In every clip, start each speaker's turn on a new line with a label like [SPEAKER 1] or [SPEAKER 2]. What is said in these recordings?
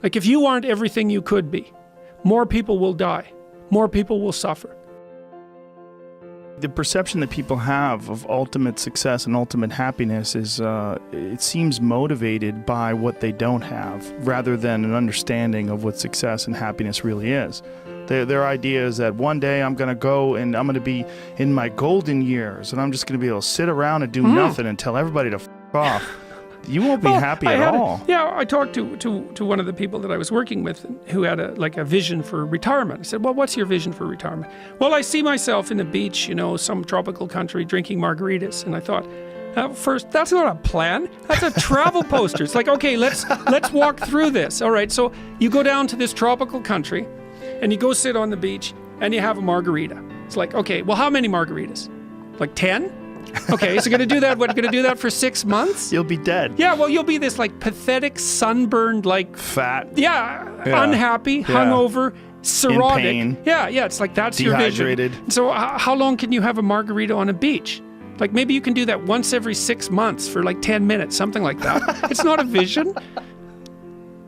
[SPEAKER 1] Like if you aren't everything you could be, more people will die, more people will suffer.
[SPEAKER 2] The perception that people have of ultimate success and ultimate happiness is, it seems motivated by what they don't have, rather than an understanding of what success and happiness really is. Their idea is that one day I'm going to go and I'm going to be in my golden years and I'm just going to be able to sit around and do nothing and tell everybody to f*** off. You won't be happy at all.
[SPEAKER 1] I talked to one of the people that I was working with who had a vision for retirement. I said, well, what's your vision for retirement? Well, I see myself in the beach, some tropical country drinking margaritas. And I thought, first, that's not a plan. That's a travel poster. It's like, okay, let's walk through this. All right, so you go down to this tropical country and you go sit on the beach and you have a margarita. It's like, okay, well, how many margaritas? Like 10? Okay, so you're going to do that, what, you're going to do that for 6 months?
[SPEAKER 2] You'll be dead.
[SPEAKER 1] Yeah, well, you'll be this pathetic, sunburned,
[SPEAKER 2] fat.
[SPEAKER 1] Yeah, unhappy, hungover, cirrhotic.
[SPEAKER 2] In pain.
[SPEAKER 1] Yeah, it's like that's your vision.
[SPEAKER 2] Dehydrated.
[SPEAKER 1] So how long can you have a margarita on a beach? Like maybe you can do that once every 6 months for 10 minutes, something like that. It's not a vision.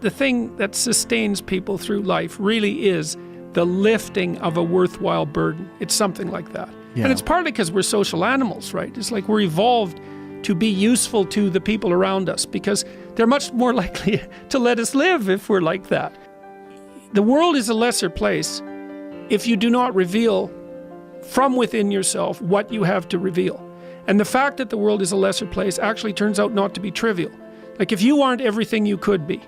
[SPEAKER 1] The thing that sustains people through life really is the lifting of a worthwhile burden. It's something like that. Yeah. And it's partly because we're social animals, right? It's like we're evolved to be useful to the people around us because they're much more likely to let us live if we're like that. The world is a lesser place if you do not reveal from within yourself what you have to reveal. And the fact that the world is a lesser place actually turns out not to be trivial. Like if you aren't everything you could be,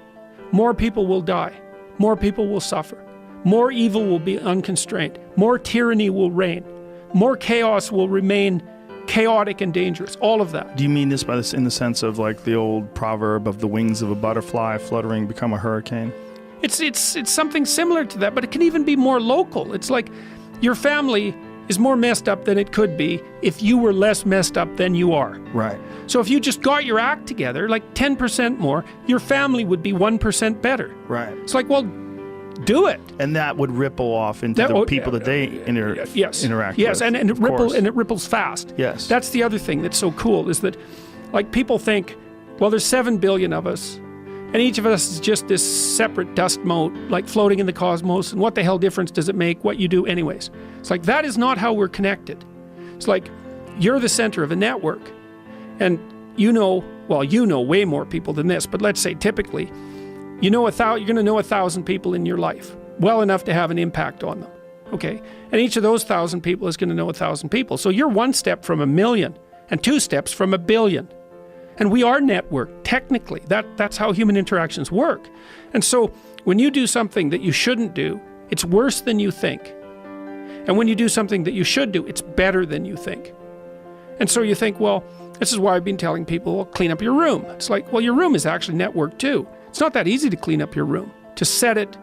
[SPEAKER 1] more people will die, more people will suffer, more evil will be unconstrained, more tyranny will reign, more chaos will remain chaotic and dangerous, all of that.
[SPEAKER 2] Do you mean this by this in the sense of like the old proverb of the wings of a butterfly fluttering become a hurricane?
[SPEAKER 1] It's something similar to that, but it can even be more local. It's like your family is more messed up than it could be if you were less messed up than you are.
[SPEAKER 2] Right.
[SPEAKER 1] So if you just got your act together, like 10% more, your family would be 1% better.
[SPEAKER 2] Right.
[SPEAKER 1] It's like, well, do it.
[SPEAKER 2] And that would ripple off into the people that they interact with.
[SPEAKER 1] Yes, and it ripples fast.
[SPEAKER 2] Yes.
[SPEAKER 1] That's the other thing that's so cool is that, like, people think, well, there's 7 billion of us, and each of us is just this separate dust mote, like floating in the cosmos, and what the hell difference does it make what you do anyways? It's like, that is not how we're connected. It's like, you're the center of a network, and you know way more people than this, but let's say typically, you're going to know 1,000 people in your life, well enough to have an impact on them, okay? And each of those 1,000 people is going to know 1,000 people. So you're 1 step from 1,000,000 and 2 steps from 1,000,000,000. And we are networked, technically. That's how human interactions work. And so when you do something that you shouldn't do, it's worse than you think. And when you do something that you should do, it's better than you think. And so you think, well, this is why I've been telling people, well, clean up your room. It's like, well, your room is actually networked too. It's not that easy to clean up your room, to set it.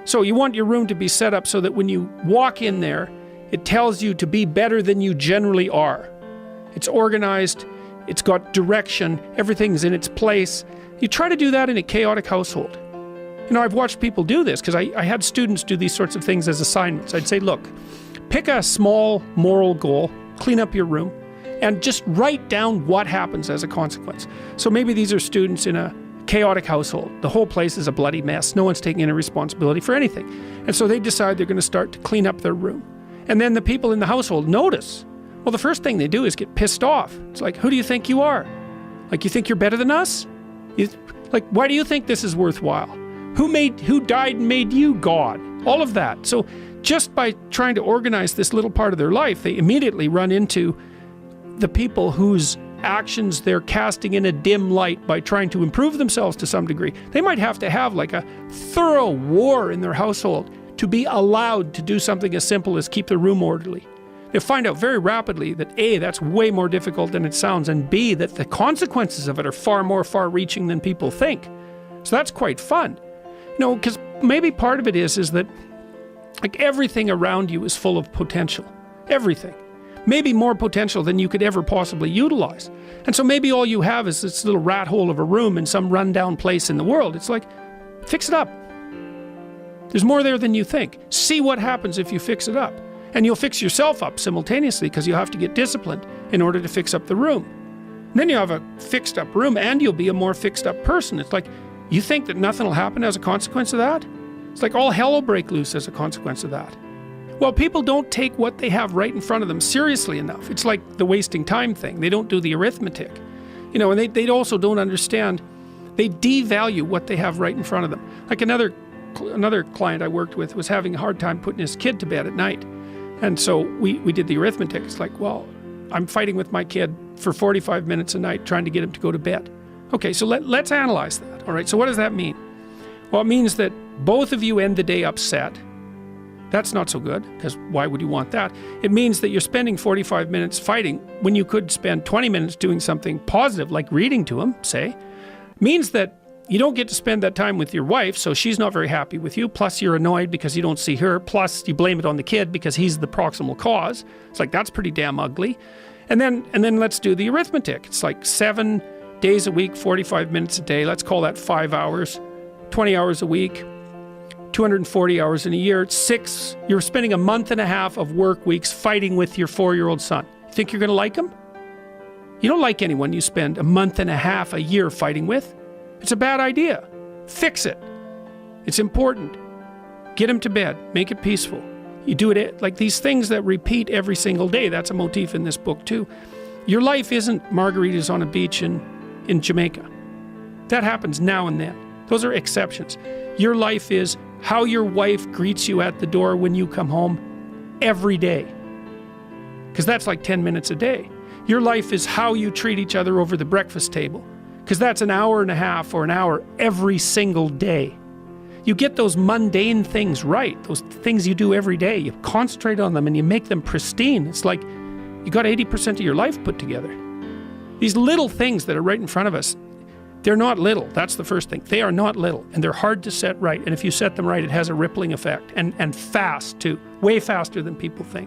[SPEAKER 1] So you want your room to be set up so that when you walk in there, it tells you to be better than you generally are. It's organized, it's got direction, everything's in its place. You try to do that in a chaotic household. I've watched people do this because I had students do these sorts of things as assignments. I'd say, look, pick a small moral goal, clean up your room, and just write down what happens as a consequence. So maybe these are students in a chaotic household. The whole place is a bloody mess. No one's taking any responsibility for anything. And so they decide they're going to start to clean up their room. And then the people in the household notice. Well, the first thing they do is get pissed off. It's like, who do you think you are? Like, you think you're better than us? Why do you think this is worthwhile? Who died and made you God? All of that. So just by trying to organize this little part of their life, they immediately run into the people whose actions they're casting in a dim light by trying to improve themselves to some degree. They might have to have like a thorough war in their household to be allowed to do something as simple as keep the room orderly. They'll find out very rapidly that A, that's way more difficult than it sounds, and B, that the consequences of it are far more far-reaching than people think. So that's quite fun. Because maybe part of it is that like everything around you is full of potential. Everything. Maybe more potential than you could ever possibly utilize. And so maybe all you have is this little rat hole of a room in some rundown place in the world. It's like, fix it up. There's more there than you think. See what happens if you fix it up. And you'll fix yourself up simultaneously because you'll have to get disciplined in order to fix up the room. And then you have a fixed up room and you'll be a more fixed up person. It's like, You think that nothing will happen as a consequence of that? It's like all hell will break loose as a consequence of that. Well, people don't take what they have right in front of them seriously enough. It's like the wasting time thing. They don't do the arithmetic. You know, and they also don't understand. They devalue what they have right in front of them. Like another client I worked with was having a hard time putting his kid to bed at night. And so we did the arithmetic. It's like, well, I'm fighting with my kid for 45 minutes a night trying to get him to go to bed. Okay, so let's analyze that. All right, so what does that mean? Well, it means that both of you end the day upset. That's not so good, because why would you want that? It means that you're spending 45 minutes fighting when you could spend 20 minutes doing something positive, like reading to him, say. It means that you don't get to spend that time with your wife, so she's not very happy with you, plus you're annoyed because you don't see her, plus you blame it on the kid because he's the proximal cause. It's like, that's pretty damn ugly. And then let's do the arithmetic. It's like 7 days a week, 45 minutes a day. Let's call that 5 hours, 20 hours a week. 240 hours in a year. You're spending a month and a half of work weeks fighting with your 4-year-old son. You think you're going to like him? You don't like anyone you spend a month and a half a year fighting with. It's a bad idea. Fix it. It's important. Get him to bed. Make it peaceful. You do it like these things that repeat every single day. That's a motif in this book too. Your life isn't margaritas on a beach in Jamaica. That happens now and then. Those are exceptions. Your life is how your wife greets you at the door when you come home every day. Because that's like 10 minutes a day. Your life is how you treat each other over the breakfast table. Because that's an hour and a half or an hour every single day. You get those mundane things right, those things you do every day. You concentrate on them and you make them pristine. It's like you got 80% of your life put together. These little things that are right in front of us, they're not little. That's the first thing. They are not little, and they're hard to set right. And if you set them right, it has a rippling effect, and fast too, way faster than people think.